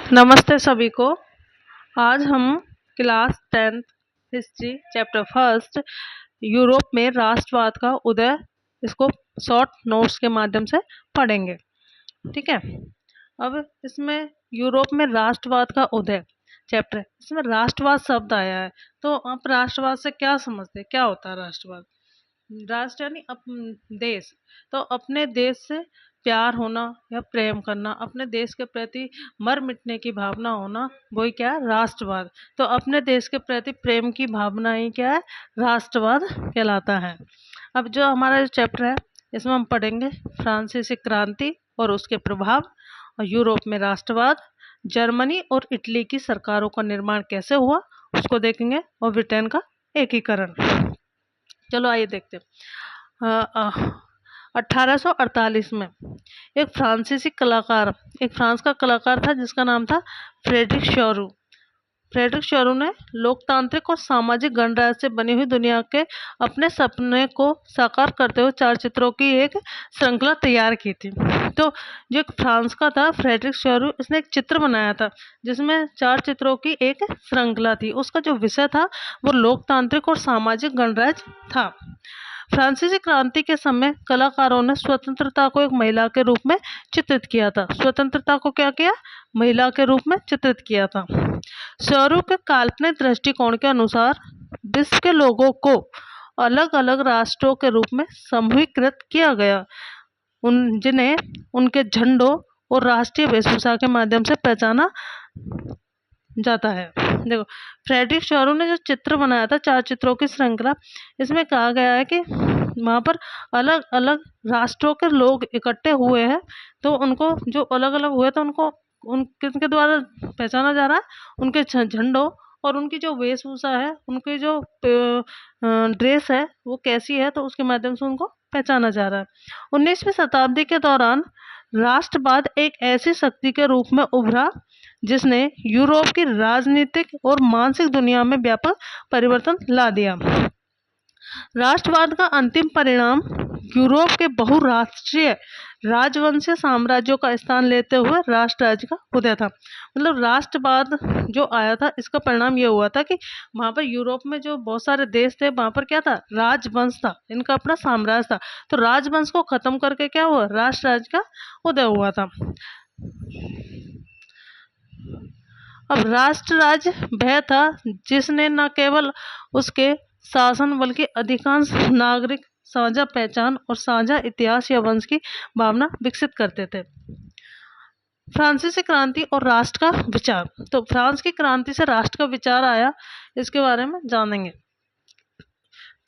नमस्ते सभी को। आज हम class 10th history chapter first Europe में राष्ट्रवाद का उदय इसको शॉर्ट नोट्स के माध्यम से पढ़ेंगे। ठीक है। अब इसमें यूरोप में राष्ट्रवाद का उदय चैप्टर, इसमें राष्ट्रवाद शब्द आया है। तो आप राष्ट्रवाद से क्या समझते हैं, क्या होता है राष्ट्रवाद? राष्ट्र यानी देश। तो अपने देश से प्यार होना या प्रेम करना, अपने देश के प्रति मर मिटने की भावना होना, वही क्या है? राष्ट्रवाद। तो अपने देश के प्रति प्रेम की भावना ही क्या है? राष्ट्रवाद कहलाता है। अब जो हमारा चैप्टर है इसमें हम पढ़ेंगे फ्रांसीसी क्रांति और उसके प्रभाव, और यूरोप में राष्ट्रवाद, जर्मनी और इटली की सरकारों का निर्माण कैसे हुआ उसको देखेंगे, और ब्रिटेन का एकीकरण। चलो आइए देखते हैं। 1848 में एक फ्रांस का कलाकार था जिसका नाम था फ्रेडरिक शोरू ने लोकतांत्रिक और सामाजिक गणराज्य से बनी हुई दुनिया के अपने सपने को साकार करते हुए 4 चित्रों की एक श्रृंखला तैयार की थी। तो जो एक फ्रांस का था फ्रेडरिक शोरू, इसने एक चित्र बनाया था जिसमें 4 चित्रों की एक श्रृंखला थी। उसका जो विषय था वो लोकतांत्रिक और सामाजिक गणराज्य था। फ्रांसीसी क्रांति के समय कलाकारों ने स्वतंत्रता को एक महिला के रूप में चित्रित किया था। स्वतंत्रता को क्या किया? महिला के रूप में चित्रित किया था। स्वरूप के काल्पनिक दृष्टिकोण के अनुसार विश्व के लोगों को अलग अलग राष्ट्रों के रूप में समूहीकृत किया गया, जिन्हें उनके झंडों और राष्ट्रीय वेशभूषा के माध्यम से पहचाना जाता है। देखो, फ्रेडरिक शोरू ने जो चित्र बनाया था 4 चित्रों की श्रृंखला, इसमें कहा गया है कि वहाँ पर अलग अलग राष्ट्रों के लोग इकट्ठे हुए हैं। तो उनको जो अलग अलग हुए तो उनको किसके द्वारा पहचाना जा रहा है? उनके झंडों और उनकी जो वेशभूषा है, उनकी जो ड्रेस है वो कैसी है, तो उसके माध्यम से उनको पहचाना जा रहा है। 19वीं शताब्दी के दौरान राष्ट्रवाद एक ऐसी शक्ति के रूप में उभरा जिसने यूरोप की राजनीतिक और मानसिक दुनिया में व्यापक परिवर्तन ला दिया। राष्ट्रवाद का अंतिम परिणाम यूरोप के बहुराष्ट्रीय राजवंशीय साम्राज्यों का स्थान लेते हुए राष्ट्र राज्य का उदय था। मतलब राष्ट्रवाद जो आया था इसका परिणाम ये हुआ था कि वहाँ पर यूरोप में जो बहुत सारे देश थे वहाँ पर क्या था? राजवंश था, इनका अपना साम्राज्य था। तो राजवंश को खत्म करके क्या हुआ? राष्ट्र राज्य का उदय हुआ था। अब राष्ट्र राज्य वह था जिसने न केवल उसके शासन बल्कि अधिकांश नागरिक साझा पहचान और साझा इतिहास या वंश की भावना विकसित करते थे। फ्रांसीसी क्रांति और राष्ट्र का विचार। तो फ्रांस की क्रांति से राष्ट्र का विचार आया, इसके बारे में जानेंगे।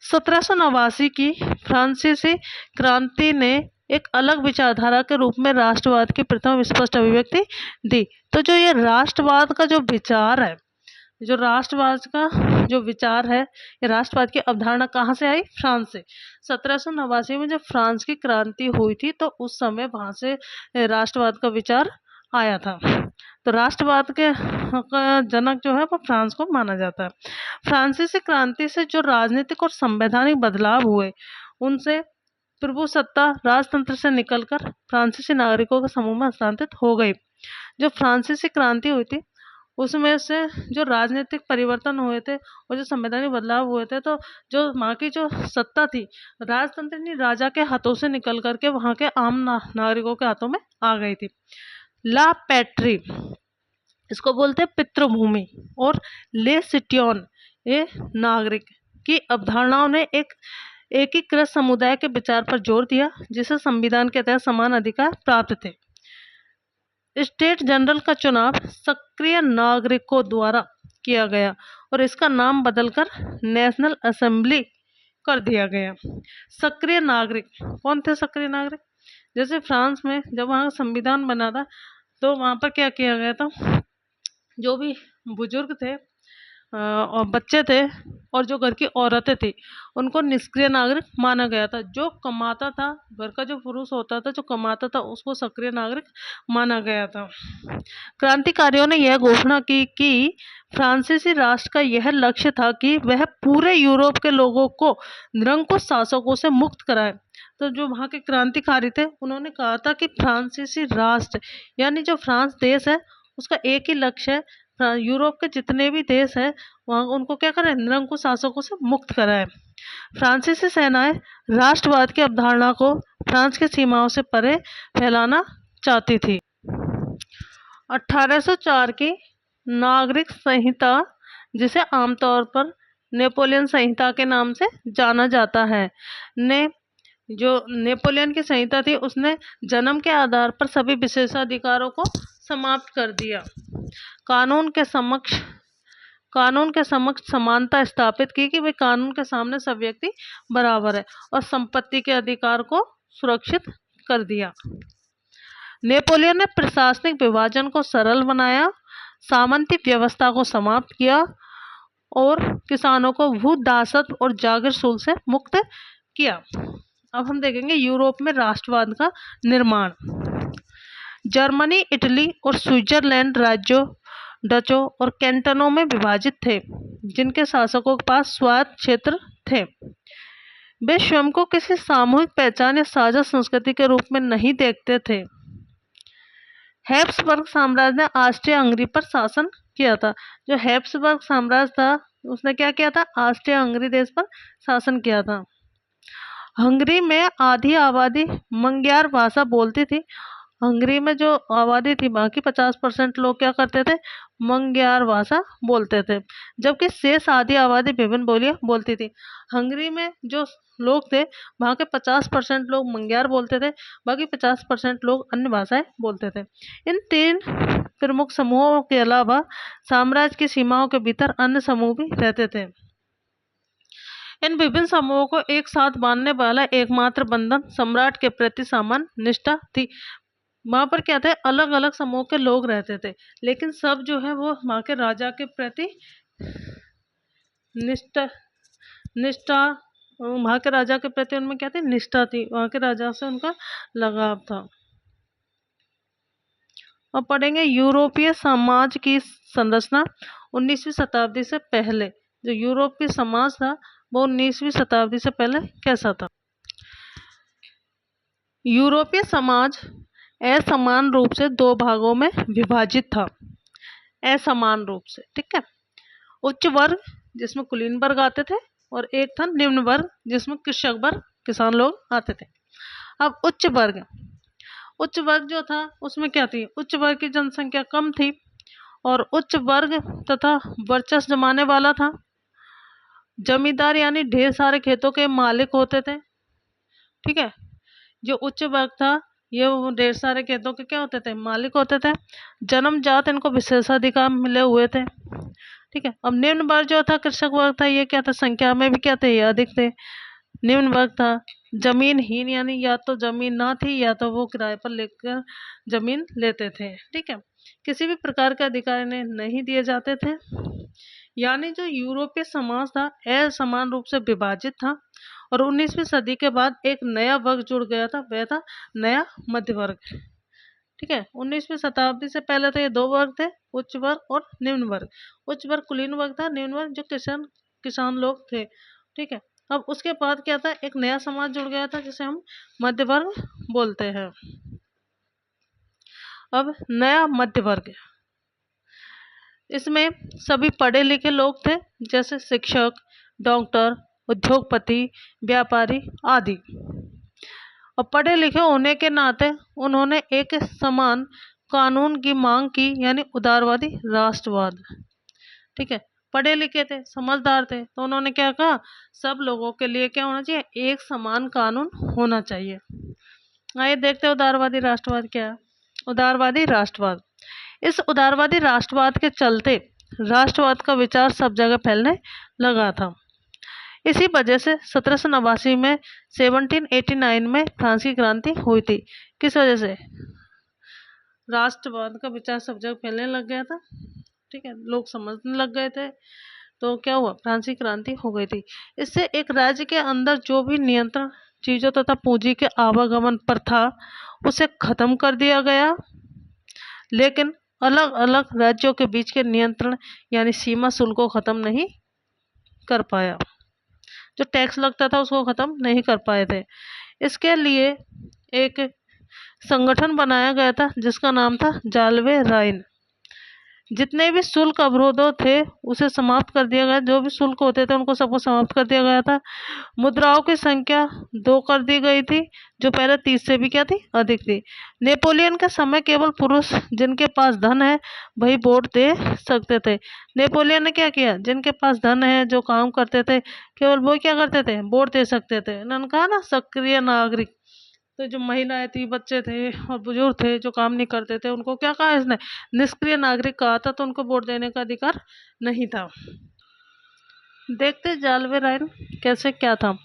1789 की फ्रांसीसी क्रांति ने एक अलग विचारधारा के रूप में राष्ट्रवाद की प्रथम स्पष्ट अभिव्यक्ति दी। तो जो ये राष्ट्रवाद का जो विचार है, जो राष्ट्रवाद का जो विचार है, ये राष्ट्रवाद की अवधारणा कहाँ से आई? फ्रांस से। 1789 में जब फ्रांस की क्रांति हुई थी तो उस समय वहाँ से राष्ट्रवाद का विचार आया था। तो राष्ट्रवाद के जनक जो है वो फ्रांस को माना जाता है। फ्रांसीसी क्रांति से जो राजनीतिक और संवैधानिक बदलाव हुए, उनसे प्रभुसत्ता राजतंत्र से निकलकर फ्रांसीसी नागरिकों के समूह में हस्तांतरित हो गई। जो फ्रांसीसी क्रांति हुई थी उसमें से जो राजनीतिक परिवर्तन हुए थे और जो संवैधानिक बदलाव हुए थे, तो जो वहाँ की जो सत्ता थी राजतंत्र नहीं, राजा के हाथों से निकल करके वहाँ के आम नागरिकों के हाथों में आ गई थी। ला पैट्री इसको बोलते हैं पितृभूमि, और ले सिटियन ये नागरिक की अवधारणाओं ने एक एकीकृत समुदाय के विचार पर जोर दिया जिसे संविधान के तहत समान अधिकार प्राप्त थे। स्टेट जनरल का चुनाव सक्रिय नागरिकों द्वारा किया गया और इसका नाम बदलकर नेशनल असेंबली कर दिया गया। सक्रिय नागरिक कौन थे? सक्रिय नागरिक जैसे फ्रांस में जब वहाँ संविधान बना था तो वहाँ पर क्या किया गया था? जो भी बुजुर्ग थे और बच्चे थे और जो घर की औरतें थी उनको निष्क्रिय नागरिक माना गया था। जो कमाता था, घर का जो पुरुष होता था जो कमाता था, उसको सक्रिय नागरिक माना गया था। क्रांतिकारियों ने यह घोषणा की कि फ्रांसीसी राष्ट्र का यह लक्ष्य था कि वह पूरे यूरोप के लोगों को निरंकुश शासकों से मुक्त कराए। तो जो वहाँ के क्रांतिकारी थे उन्होंने कहा था कि फ्रांसीसी राष्ट्र यानी जो फ्रांस देश है उसका एक ही लक्ष्य है, यूरोप के जितने भी देश हैं वहाँ उनको क्या करें, निरंकुश शासकों से मुक्त कराए। फ्रांसीसी सेनाएं राष्ट्रवाद की अवधारणा को फ्रांस की सीमाओं से परे फैलाना चाहती थी। 1804 की नागरिक संहिता, जिसे आमतौर पर नेपोलियन संहिता के नाम से जाना जाता है, ने जो नेपोलियन की संहिता थी उसने जन्म के आधार पर सभी विशेषाधिकारों को समाप्त कर दिया। कानून के समक्ष समानता स्थापित की कि भाई कानून के सामने सब व्यक्ति बराबर है, और संपत्ति के अधिकार को सुरक्षित कर दिया। नेपोलियन ने प्रशासनिक विभाजन को सरल बनाया, सामंती व्यवस्था को समाप्त किया और किसानों को भूदासत्व और जागीर शुल्क से मुक्त किया। अब हम देखेंगे यूरोप में राष्ट्रवाद का निर्माण। जर्मनी, इटली और स्विट्जरलैंड राज्यों, डचों और कैंटनों में विभाजित थे, जिनके शासकों के पास स्वायत्त क्षेत्र थे। वे स्वयं को किसी सामूहिक पहचान या साझा संस्कृति के रूप में नहीं देखते थे। हैब्सबर्ग साम्राज्य ने ऑस्ट्रिया हंगरी पर शासन किया था। जो हैब्सबर्ग साम्राज्य था उसने क्या किया था, ऑस्ट्रिया हंगरी देश पर शासन किया था। हंगरी में आधी आबादी मंग्यार भाषा बोलती थी। हंगरी में जो आबादी थी बाकी 50% लोग क्या करते थे, मंग्यार भाषा बोलते थे, जबकि शेष आधी आबादी विभिन्न बोलियां बोलती थी। हंगरी में जो लोग थे वहाँ के 50% लोग मंग्यार बोलते थे, बाकी 50% लोग अन्य भाषाएं बोलते थे। इन 3 प्रमुख समूहों के अलावा साम्राज्य की सीमाओं के भीतर अन्य समूह भी रहते थे। इन विभिन्न समूहों को एक साथ बांधने वाला एकमात्र बंधन सम्राट के प्रति सामान्य निष्ठा थी। वहाँ पर क्या थे, अलग अलग समूह के लोग रहते थे, लेकिन सब जो है वो वहाँ के राजा के प्रति निष्ठा वहाँ के राजा के प्रति उनमें क्या थी, निष्ठा थी, वहाँ के राजा से उनका लगाव था। अब पढ़ेंगे यूरोपीय समाज की संरचना 19वीं शताब्दी से पहले। जो यूरोप की समाज था वो 19वीं शताब्दी से पहले कैसा था। यूरोपीय समाज असमान रूप से 2 भागों में विभाजित था, असमान रूप से, ठीक है। उच्च वर्ग जिसमें कुलीन वर्ग आते थे, और एक था निम्न वर्ग जिसमें कृषक वर्ग, किसान लोग आते थे। अब उच्च वर्ग जो था उसमें क्या थी, उच्च वर्ग की जनसंख्या कम थी और उच्च वर्ग तथा वर्चस्व जमाने वाला था। जमींदार यानी ढेर सारे खेतों के मालिक होते थे, ठीक है। जो उच्च वर्ग था ये ढेर सारे खेतों के क्या होते थे, मालिक होते थे। जन्मजात इनको विशेषाधिकार मिले हुए थे, ठीक है। अब निम्न वर्ग जो था, कृषक वर्ग था, ये क्या था, संख्या में भी क्या थे, ये अधिक थे। निम्न वर्ग था जमीनहीन, यानी या तो जमीन ना थी या तो वो किराए पर लेकर जमीन लेते थे, ठीक है। किसी भी प्रकार के अधिकार इन्हें नहीं दिए जाते थे। यानी जो यूरोपीय समाज था असमान रूप से विभाजित था, और 19वीं सदी के बाद एक नया वर्ग जुड़ गया था, वह था नया मध्य वर्ग, ठीक है। 19वीं शताब्दी से पहले तो ये 2 वर्ग थे, उच्च वर्ग और निम्न वर्ग। उच्च वर्ग कुलीन वर्ग था, निम्न वर्ग जो किसान लोग थे, ठीक है। अब उसके बाद क्या था, एक नया समाज जुड़ गया था जिसे हम मध्य वर्ग बोलते हैं। अब नया मध्य वर्ग, इसमें सभी पढ़े लिखे लोग थे, जैसे शिक्षक, डॉक्टर, उद्योगपति, व्यापारी आदि। और पढ़े लिखे होने के नाते उन्होंने एक समान कानून की मांग की, यानी उदारवादी राष्ट्रवाद, ठीक है। पढ़े लिखे थे, समझदार थे, तो उन्होंने क्या कहा, सब लोगों के लिए क्या होना चाहिए, एक समान कानून होना चाहिए। आइए देखते हैं उदारवादी राष्ट्रवाद क्या है। उदारवादी राष्ट्रवाद, इस उदारवादी राष्ट्रवाद के चलते राष्ट्रवाद का विचार सब जगह फैलने लगा था। इसी वजह से 1789 में 1789 में फ्रांसीसी क्रांति हुई थी। किस वजह से, राष्ट्रवाद का विचार सब जगह फैलने लग गया था, ठीक है, लोग समझने लग गए थे, तो क्या हुआ, फ्रांसीसी क्रांति हो गई थी। इससे एक राज्य के अंदर जो भी नियंत्रण चीज़ों तथा पूंजी के आवागमन पर था उसे खत्म कर दिया गया, लेकिन अलग अलग राज्यों के बीच के नियंत्रण यानी सीमा शुल्क को खत्म नहीं कर पाया। जो टैक्स लगता था उसको खत्म नहीं कर पाए थे। इसके लिए एक संगठन बनाया गया था जिसका नाम था जाल्वे राइन। जितने भी शुल्क अवरोधों थे उसे समाप्त कर दिया गया। जो भी शुल्क होते थे उनको सबको समाप्त कर दिया गया था। मुद्राओं की संख्या 2 कर दी गई थी, जो पहले 30 से भी क्या थी, अधिक थी। नेपोलियन के समय केवल पुरुष जिनके पास धन है वही वोट दे सकते थे। नेपोलियन ने क्या किया, जिनके पास धन है, जो काम करते थे, केवल वो क्या करते थे, वोट दे सकते थे। उन्होंने कहा ना सक्रिय नागरिक। तो जो महिलाएं थी, बच्चे थे और बुजुर्ग थे जो काम नहीं करते थे, उनको क्या कहा इसने, निष्क्रिय नागरिक कहा था। तो उनको वोट देने का अधिकार नहीं था। देखते जाल्वे राइन कैसे क्या था।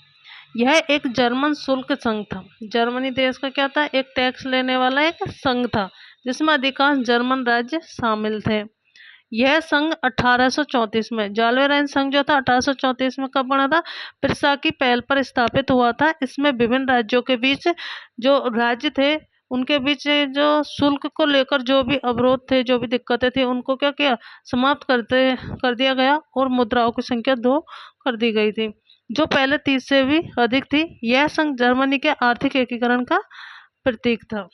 यह एक जर्मन शुल्क संघ था। जर्मनी देश का क्या था, एक टैक्स लेने वाला एक संघ था, जिसमें अधिकांश जर्मन राज्य शामिल थे। यह संघ 1834 में, जाल्वे राइन संघ जो था 1834 में कब बना था, पिरसा की पहल पर स्थापित हुआ था। इसमें विभिन्न राज्यों के बीच, जो राज्य थे उनके बीच जो शुल्क को लेकर जो भी अवरोध थे, जो भी दिक्कतें थी, उनको क्या किया, समाप्त कर दिया गया और मुद्राओं की संख्या 2 कर दी गई थी, जो पहले 30 से भी अधिक थी। यह संघ जर्मनी के आर्थिक एकीकरण का प्रतीक था।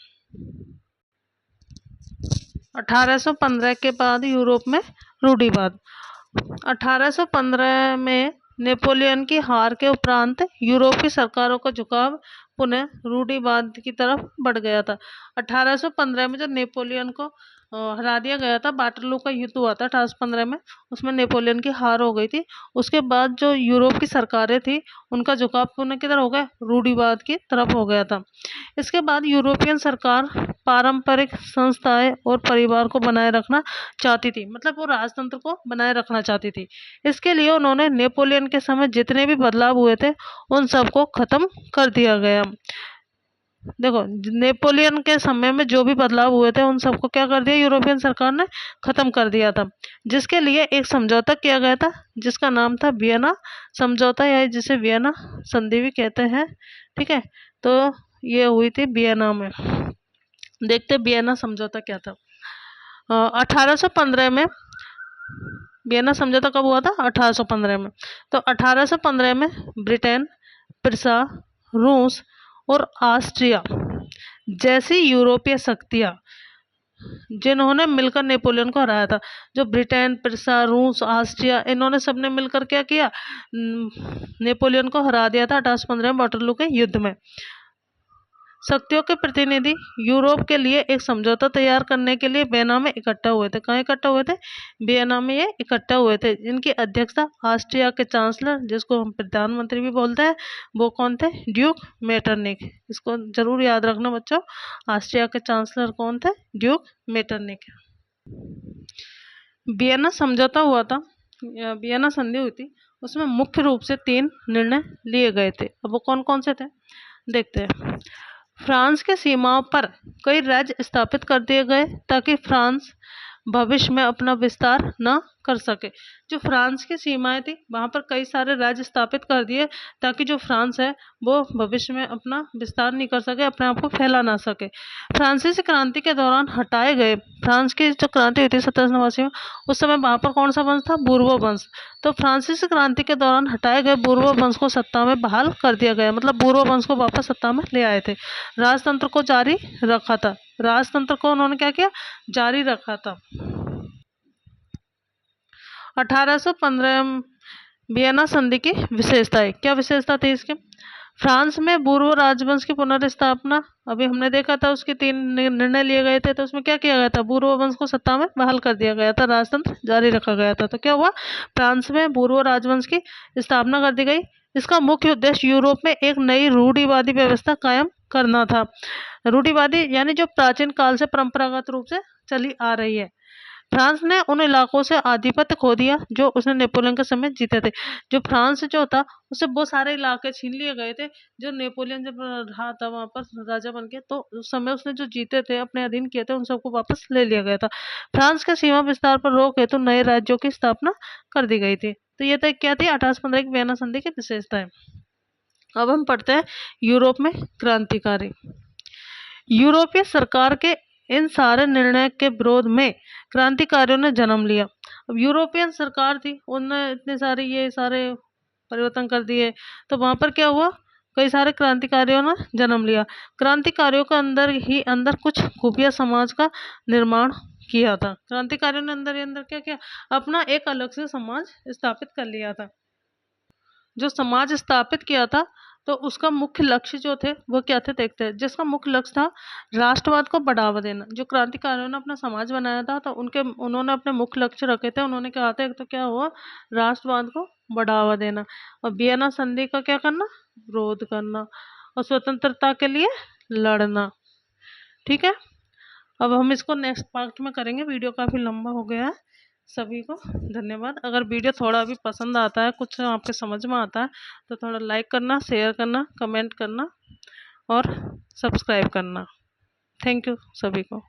1815 के बाद यूरोप में रूढ़िवाद। 1815 में नेपोलियन की हार के उपरांत यूरोप की सरकारों का झुकाव पुनः रूढ़िवाद की तरफ बढ़ गया था। 1815 में जो नेपोलियन को हरा दिया गया था, वाटरलू का युद्ध हुआ था 1815 में, उसमें नेपोलियन की हार हो गई थी। उसके बाद जो यूरोप की सरकारें थी उनका झुकाव पुनः किधर हो गया, रूढ़िवाद की तरफ हो गया था। इसके बाद यूरोपियन सरकार पारंपरिक संस्थाएं और परिवार को बनाए रखना चाहती थी, मतलब वो राजतंत्र को बनाए रखना चाहती थी। इसके लिए उन्होंने नेपोलियन के समय जितने भी बदलाव हुए थे उन सबको खत्म कर दिया गया। देखो, नेपोलियन के समय में जो भी बदलाव हुए थे उन सबको क्या कर दिया, यूरोपियन सरकार ने खत्म कर दिया था। जिसके लिए एक समझौता किया गया था, जिसका नाम था वियना समझौता, या जिसे वियना संधि भी कहते हैं। ठीक है, तो ये हुई थी वियना में। देखते वियना समझौता क्या था। 1815 में वियना समझौता कब हुआ था, 1815 में। तो 1815 में ब्रिटेन, प्रिसा, रूस और ऑस्ट्रिया जैसी यूरोपीय शक्तियां, जिन्होंने मिलकर नेपोलियन को हराया था, जो ब्रिटेन, प्रिसा, रूस, ऑस्ट्रिया, इन्होंने सबने मिलकर क्या किया, नेपोलियन को हरा दिया था 1815 में वाटरलू के युद्ध में। शक्तियों के प्रतिनिधि यूरोप के लिए एक समझौता तैयार करने के लिए वियना में इकट्ठा हुए थे। कहाँ इकट्ठा हुए थे, वियना में ये इकट्ठा हुए थे। इनकी अध्यक्षता ऑस्ट्रिया के चांसलर, जिसको हम प्रधानमंत्री भी बोलते हैं, वो कौन थे, ड्यूक मेटरनिक। इसको जरूर याद रखना बच्चों, ऑस्ट्रिया के चांसलर कौन थे, ड्यूक मेटरनिक। वियना समझौता हुआ था, वियना संधि हुई थी, उसमें मुख्य रूप से 3 निर्णय लिए गए थे। अब वो कौन कौन से थे, देखते हैं। फ्रांस के सीमाओं पर कई राज्य स्थापित कर दिए गए ताकि फ्रांस भविष्य में अपना विस्तार न कर सके। जो फ्रांस की सीमाएं थी वहां पर कई सारे राज्य स्थापित कर दिए ताकि जो फ्रांस है वो भविष्य में अपना विस्तार नहीं कर सके, अपने आप को फैला ना सके। फ्रांसीसी क्रांति के दौरान हटाए गए, फ्रांस की जो क्रांति हुई थी 1789 में, उस समय वहां पर कौन सा वंश था, बूर्बो वंश। तो फ्रांसीसी क्रांति के दौरान हटाए गए बूर्बो वंश को सत्ता में बहाल कर दिया गया, मतलब बूर्बो वंश को वापस सत्ता में ले आए थे। राजतंत्र को जारी रखा था, राजतंत्र को उन्होंने क्या किया, जारी रखा था। 1815 वियना संधि की विशेषताएं, क्या विशेषता थी इसके, फ्रांस में बूर्बो राजवंश की पुनर्स्थापना, अभी हमने देखा था उसके 3 निर्णय लिए गए थे। तो उसमें क्या किया गया था, बूर्बो वंश को सत्ता में बहाल कर दिया गया था, राजतंत्र जारी रखा गया था। तो क्या हुआ, फ्रांस में बूर्बो राजवंश की स्थापना कर दी गई। इसका मुख्य उद्देश्य यूरोप में एक नई रूढ़िवादी व्यवस्था कायम करना था। रूढ़िवादी यानी जो प्राचीन काल से परंपरागत रूप से चली आ रही है। फ्रांस ने उन इलाकों से आधिपत्य खो दिया जो उसने नेपोलियन के समय जीते थे। जो फ्रांस जो था उससे बहुत सारे इलाके छीन लिए गए थे, जो नेपोलियन जब रहा था वहां पर राजा बन के, तो उस समय उसने जो जीते थे, अपने अधीन किए थे, उन सबको वापस ले लिया गया था। फ्रांस के सीमा विस्तार पर रोक हेतु नए राज्यों की स्थापना कर दी गई थी। तो ये तो क्या थी 1815 की वियना संधि की विशेषताएं। अब हम पढ़ते हैं यूरोप में क्रांतिकारी। यूरोपीय सरकार के इन सारे निर्णय के विरोध में क्रांतिकारियों ने जन्म लिया। अब यूरोपियन सरकार थी, उनने इतने सारे ये सारे परिवर्तन कर दिए, तो वहां पर क्या हुआ, कई सारे क्रांतिकारियों ने जन्म लिया। क्रांतिकारियों के अंदर ही अंदर कुछ खुफिया समाज का निर्माण किया था। क्रांतिकारियों ने अंदर ही अंदर क्या किया, अपना एक अलग से समाज स्थापित कर लिया था। जो समाज स्थापित किया था, तो उसका मुख्य लक्ष्य जो थे वो क्या थे देखते हैं। जिसका मुख्य लक्ष्य था राष्ट्रवाद को बढ़ावा देना। जो क्रांतिकारियों ने अपना समाज बनाया था, तो उन्होंने अपने मुख्य लक्ष्य रखे थे। उन्होंने कहा था एक तो क्या हुआ, राष्ट्रवाद को बढ़ावा देना, और वियना संधि का क्या करना, विरोध करना, और स्वतंत्रता के लिए लड़ना। ठीक है, अब हम इसको नेक्स्ट पार्ट में करेंगे। वीडियो काफ़ी लंबा हो गया है। सभी को धन्यवाद। अगर वीडियो थोड़ा भी पसंद आता है, कुछ आपके समझ में आता है, तो थोड़ा लाइक करना, शेयर करना, कमेंट करना और सब्सक्राइब करना। थैंक यू सभी को।